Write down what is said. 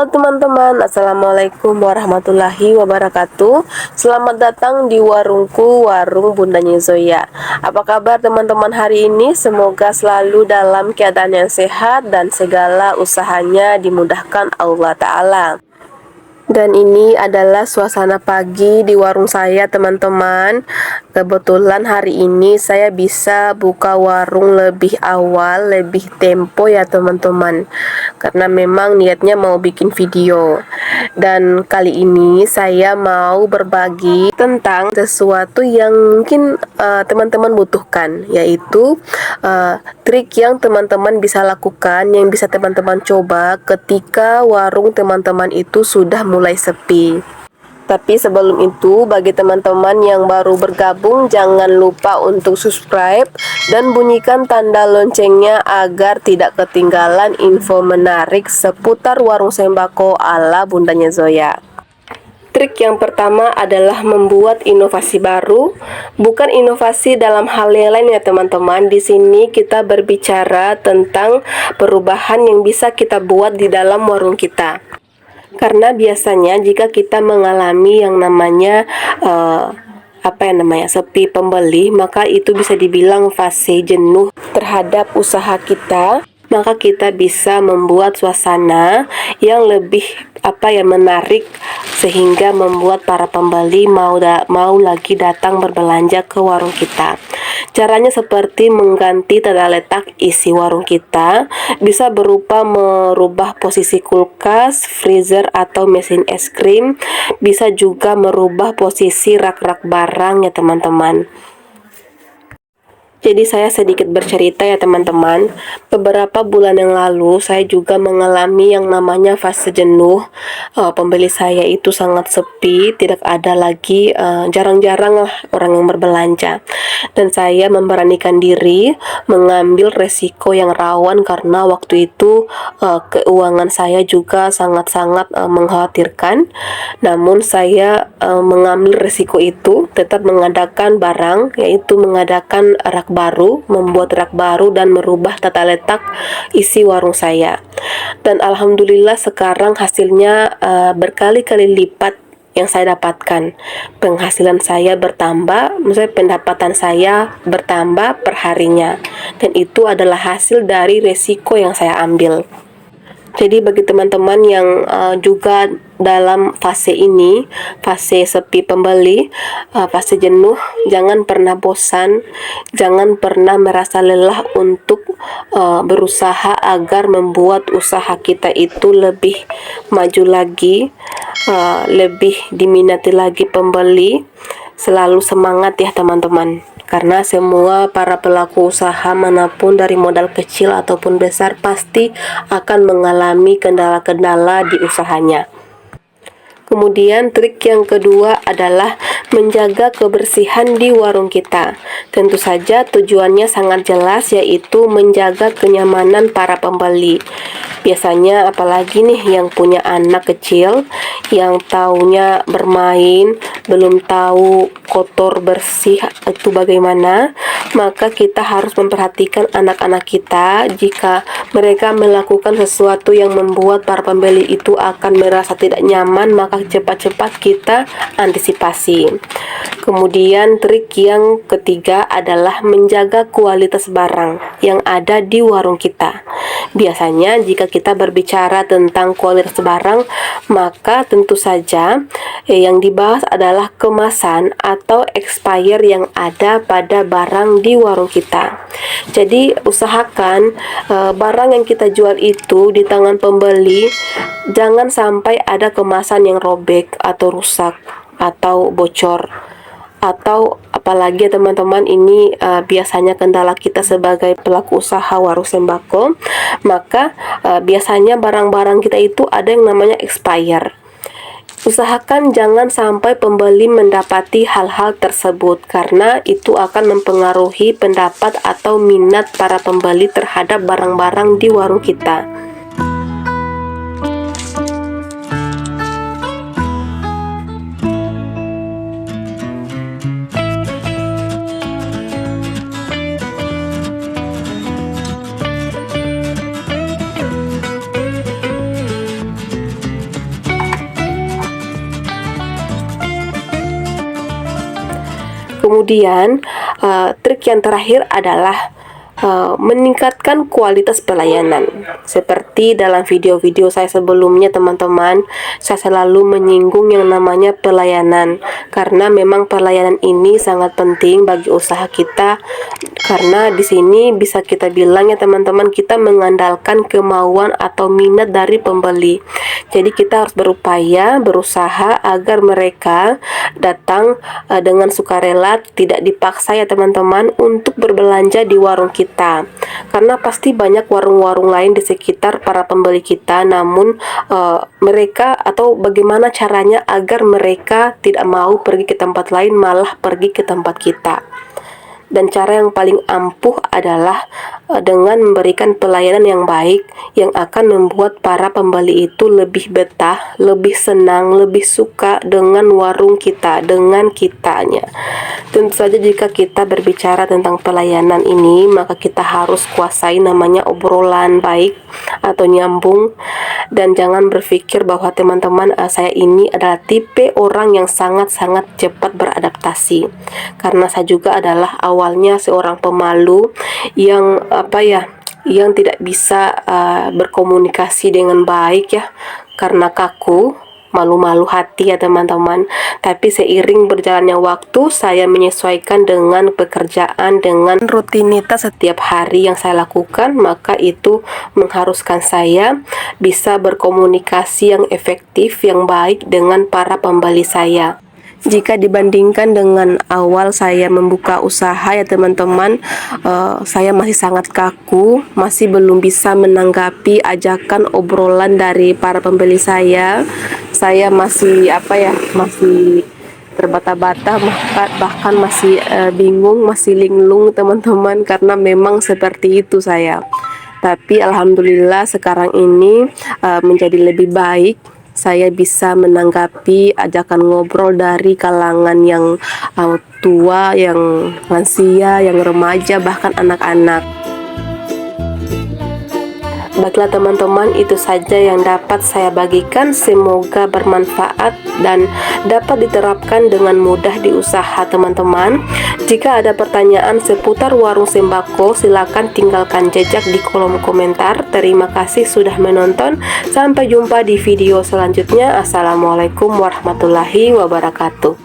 Halo teman-teman, Assalamualaikum warahmatullahi wabarakatuh. Selamat datang di warungku, warung Bundanya Zoya. Apa kabar teman-teman hari ini? Semoga selalu dalam keadaan yang sehat dan segala usahanya dimudahkan Allah Ta'ala. Dan ini adalah suasana pagi di warung saya teman-teman. Kebetulan hari ini saya bisa buka warung lebih awal, lebih tempo ya teman-teman, karena memang niatnya mau bikin video. Dan kali ini saya mau berbagi tentang sesuatu yang mungkin teman-teman butuhkan, yaitu trik yang teman-teman bisa lakukan, yang bisa teman-teman coba ketika warung teman-teman itu sudah mulai sepi. Tapi sebelum itu, bagi teman-teman yang baru bergabung, jangan lupa untuk subscribe dan bunyikan tanda loncengnya agar tidak ketinggalan info menarik seputar warung sembako ala Bundanya Zoya. Trik yang pertama adalah membuat inovasi baru, bukan inovasi dalam hal yang lain ya teman-teman. Di sini kita berbicara tentang perubahan yang bisa kita buat di dalam warung kita. Karena biasanya jika kita mengalami yang namanya sepi pembeli, maka itu bisa dibilang fase jenuh terhadap usaha kita. Maka kita bisa membuat suasana yang lebih menarik, sehingga membuat para pembeli mau lagi datang berbelanja ke warung kita. Caranya seperti mengganti tata letak isi warung kita, bisa berupa merubah posisi kulkas, freezer atau mesin es krim, bisa juga merubah posisi rak-rak barang ya teman-teman. Jadi saya sedikit bercerita ya teman-teman. Beberapa bulan yang lalu saya juga mengalami yang namanya fase jenuh. Pembeli saya itu sangat sepi, tidak ada lagi, jarang-jarang lah orang yang berbelanja. Dan saya memberanikan diri mengambil resiko yang rawan karena waktu itu keuangan saya juga sangat-sangat mengkhawatirkan. Namun saya mengambil resiko itu, tetap mengadakan barang, yaitu mengadakan rak baru, membuat rak baru dan merubah tata letak isi warung saya. Dan alhamdulillah sekarang hasilnya berkali-kali lipat yang saya dapatkan. Penghasilan saya bertambah, misalnya pendapatan saya bertambah perharinya. Dan itu adalah hasil dari resiko yang saya ambil. Jadi bagi teman-teman yang juga dalam fase ini, fase sepi pembeli, fase jenuh, jangan pernah bosan, jangan pernah merasa lelah untuk berusaha agar membuat usaha kita itu lebih maju lagi, lebih diminati lagi pembeli. Selalu semangat ya teman-teman, karena semua para pelaku usaha manapun dari modal kecil ataupun besar pasti akan mengalami kendala-kendala di usahanya. Kemudian trik yang kedua adalah menjaga kebersihan di warung kita. Tentu saja tujuannya sangat jelas, yaitu menjaga kenyamanan para pembeli. Biasanya apalagi nih yang punya anak kecil, yang taunya bermain, belum tahu kotor bersih itu bagaimana, maka kita harus memperhatikan anak-anak kita. Jika mereka melakukan sesuatu yang membuat para pembeli itu akan merasa tidak nyaman, maka cepat-cepat kita antisipasi. Kemudian trik yang ketiga adalah menjaga kualitas barang yang ada di warung kita. Biasanya jika kita berbicara tentang kualitas barang, maka tentu saja yang dibahas adalah kemasan atau expired yang ada pada barang di warung kita. Jadi usahakan barang yang kita jual itu di tangan pembeli jangan sampai ada kemasan yang robek atau rusak atau bocor. Atau apalagi teman-teman, ini biasanya kendala kita sebagai pelaku usaha warung sembako, maka biasanya barang-barang kita itu ada yang namanya expire. Usahakan jangan sampai pembeli mendapati hal-hal tersebut, karena itu akan mempengaruhi pendapat atau minat para pembeli terhadap barang-barang di warung kita. Kemudian trik yang terakhir adalah meningkatkan kualitas pelayanan. Seperti dalam video-video saya sebelumnya teman-teman, saya selalu menyinggung yang namanya pelayanan, karena memang pelayanan ini sangat penting bagi usaha kita, karena di sini bisa kita bilang ya teman-teman, kita mengandalkan kemauan atau minat dari pembeli. Jadi kita harus berupaya, berusaha agar mereka datang dengan sukarela, tidak dipaksa ya teman-teman, untuk berbelanja di warung kita. Karena pasti banyak warung-warung lain di sekitar para pembeli kita, namun mereka atau bagaimana caranya agar mereka tidak mau pergi ke tempat lain, malah pergi ke tempat kita. Dan cara yang paling ampuh adalah dengan memberikan pelayanan yang baik, yang akan membuat para pembeli itu lebih betah, lebih senang, lebih suka dengan warung kita, dengan kitanya. Tentu saja jika kita berbicara tentang pelayanan ini, maka kita harus kuasai namanya obrolan baik atau nyambung. Dan jangan berpikir bahwa teman-teman, saya ini adalah tipe orang yang sangat-sangat cepat beradaptasi, karena saya juga adalah awalnya seorang pemalu yang yang tidak bisa berkomunikasi dengan baik ya, karena kaku, malu-malu hati ya teman-teman. Tapi seiring berjalannya waktu, saya menyesuaikan dengan pekerjaan, dengan rutinitas setiap hari yang saya lakukan, maka itu mengharuskan saya bisa berkomunikasi yang efektif, yang baik dengan para pembeli saya. Jika dibandingkan dengan awal saya membuka usaha ya teman-teman, saya masih sangat kaku, masih belum bisa menanggapi ajakan obrolan dari para pembeli saya. Saya masih masih terbata-bata, bahkan masih bingung, masih linglung teman-teman, karena memang seperti itu saya. Tapi alhamdulillah sekarang ini menjadi lebih baik. Saya bisa menanggapi ajakan ngobrol dari kalangan yang tua, yang lansia, yang remaja, bahkan anak-anak. Baiklah teman-teman, itu saja yang dapat saya bagikan. Semoga bermanfaat dan dapat diterapkan dengan mudah di usaha teman-teman. Jika ada pertanyaan seputar warung sembako, silakan tinggalkan jejak di kolom komentar. Terima kasih sudah menonton. Sampai jumpa di video selanjutnya. Assalamualaikum warahmatullahi wabarakatuh.